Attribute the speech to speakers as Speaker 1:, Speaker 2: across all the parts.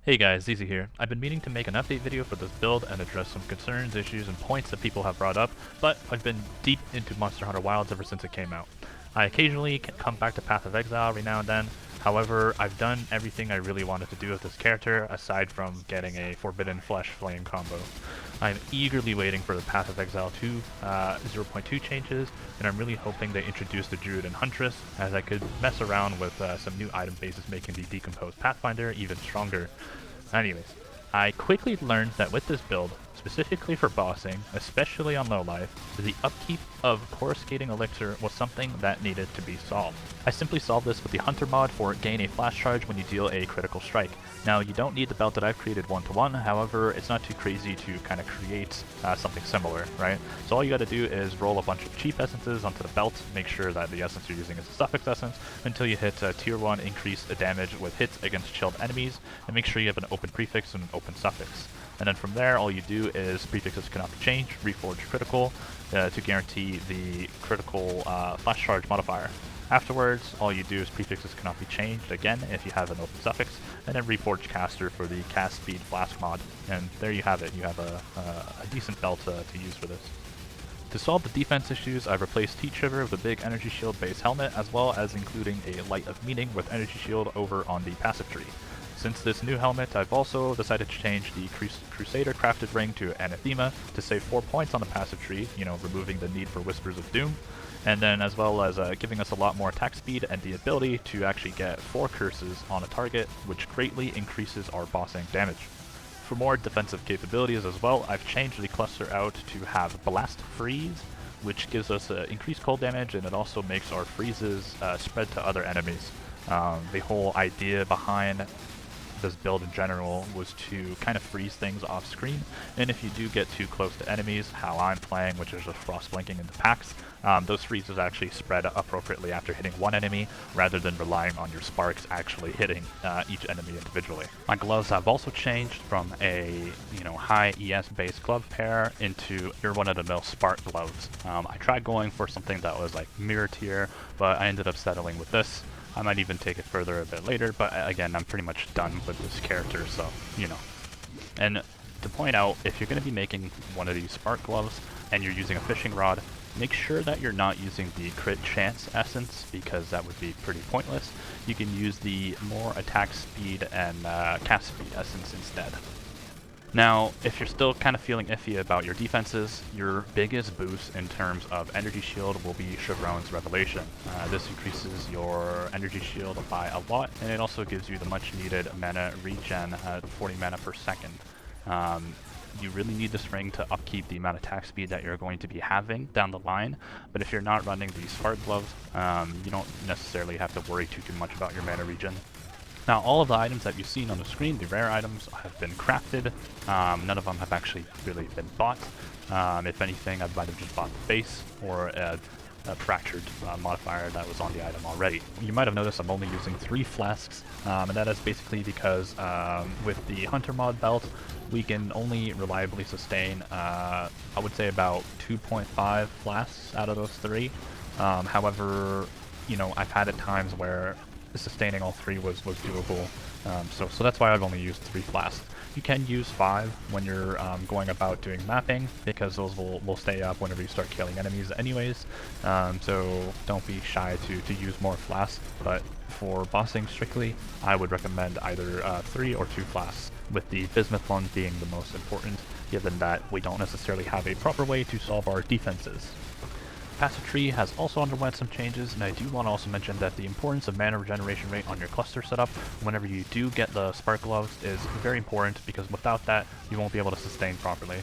Speaker 1: Hey guys, Easy here. I've been meaning to make an update video for this build and address some concerns, issues, and points that people have brought up, but I've been deep into Monster Hunter Wilds ever since it came out. I occasionally come back to Path of Exile every now and then. However, I've done everything I really wanted to do with this character, aside from getting a Forbidden Flesh Flame combo. I'm eagerly waiting for the Path of Exile 2 0.2 changes, and I'm really hoping they introduce the Druid and Huntress, as I could mess around with some new item bases making the Decomposed Pathfinder even stronger. Anyways, I quickly learned that with this build, specifically for bossing, especially on low life, the upkeep of Coruscating Elixir was something that needed to be solved. I simply solved this with the Hunter mod for gain a flash charge when you deal a critical strike. Now, you don't need the belt that I've created one-to-one, however, it's not too crazy to kind of create something similar, right? So all you gotta do is roll a bunch of cheap essences onto the belt, make sure that the essence you're using is a suffix essence, until you hit tier 1 increased damage with hits against chilled enemies, and make sure you have an open prefix and an open suffix. And then from there, all you do is prefixes cannot be changed, reforge critical, to guarantee the critical flash charge modifier. Afterwards, all you do is prefixes cannot be changed, again, if you have an open suffix, and then reforge caster for the cast speed Flask mod. And there you have it, you have a decent belt to use for this. To solve the defense issues, I've replaced Heat Shiver with a big energy shield base helmet, as well as including a Light of Meaning with energy shield over on the passive tree. Since this new helmet, I've also decided to change the Crusader crafted ring to Anathema to save 4 points on the passive tree, removing the need for Whispers of Doom, and then as well as giving us a lot more attack speed and the ability to actually get 4 curses on a target, which greatly increases our bossing damage. For more defensive capabilities as well, I've changed the cluster out to have Blast Freeze, which gives us increased cold damage, and it also makes our freezes spread to other enemies. The whole idea behind this build in general was to kind of freeze things off screen, and if you do get too close to enemies, how I'm playing, which is just frost blinking into packs, those freezes actually spread appropriately after hitting one enemy, rather than relying on your sparks actually hitting each enemy individually. My gloves have also changed from a high ES based glove pair into your run-of-the-mill spark gloves. I tried going for something that was like mirror tier, but I ended up settling with this. I might even take it further a bit later, but again, I'm pretty much done with this character, so, And to point out, if you're going to be making one of these spark gloves, and you're using a fishing rod, make sure that you're not using the crit chance essence, because that would be pretty pointless. You can use the more attack speed and cast speed essence instead. Now, if you're still kind of feeling iffy about your defenses, your biggest boost in terms of energy shield will be Chevron's Revelation. This increases your energy shield by a lot, and it also gives you the much needed mana regen at 40 mana per second. You really need this ring to upkeep the amount of attack speed that you're going to be having down the line, but if you're not running the spark gloves, you don't necessarily have to worry too much about your mana regen. Now, all of the items that you've seen on the screen, the rare items, have been crafted. None of them have actually really been bought. If anything, I might have just bought the base or a fractured modifier that was on the item already. You might have noticed I'm only using 3 flasks, and that is basically because with the Hunter mod belt, we can only reliably sustain, I would say, about 2.5 flasks out of those 3. However, I've had at times where sustaining all 3 was doable, so that's why I've only used 3 flasks. You can use 5 when you're going about doing mapping, because those will stay up whenever you start killing enemies anyways, so don't be shy to use more flasks, but for bossing strictly, I would recommend either 3 or 2 flasks, with the bismuth one being the most important, given that we don't necessarily have a proper way to solve our defenses. Passive tree has also underwent some changes, and I do want to also mention that the importance of mana regeneration rate on your cluster setup whenever you do get the spark gloves is very important, because without that you won't be able to sustain properly.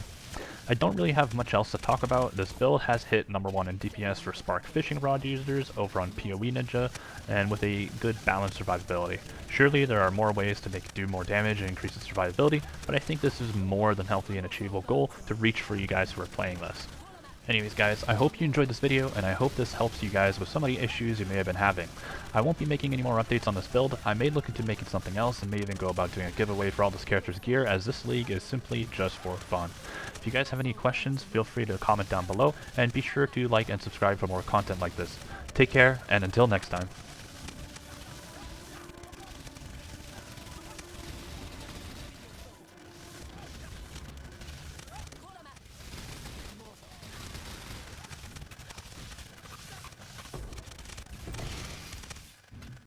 Speaker 1: I don't really have much else to talk about. This build has hit number 1 in DPS for spark fishing rod users over on PoENinja, and with a good balanced survivability. Surely there are more ways to make it do more damage and increase its survivability, but I think this is more than healthy and achievable goal to reach for you guys who are playing this. Anyways guys, I hope you enjoyed this video, and I hope this helps you guys with some of the issues you may have been having. I won't be making any more updates on this build. I may look into making something else, and may even go about doing a giveaway for all this character's gear, as this league is simply just for fun. If you guys have any questions, feel free to comment down below, and be sure to like and subscribe for more content like this. Take care, and until next time.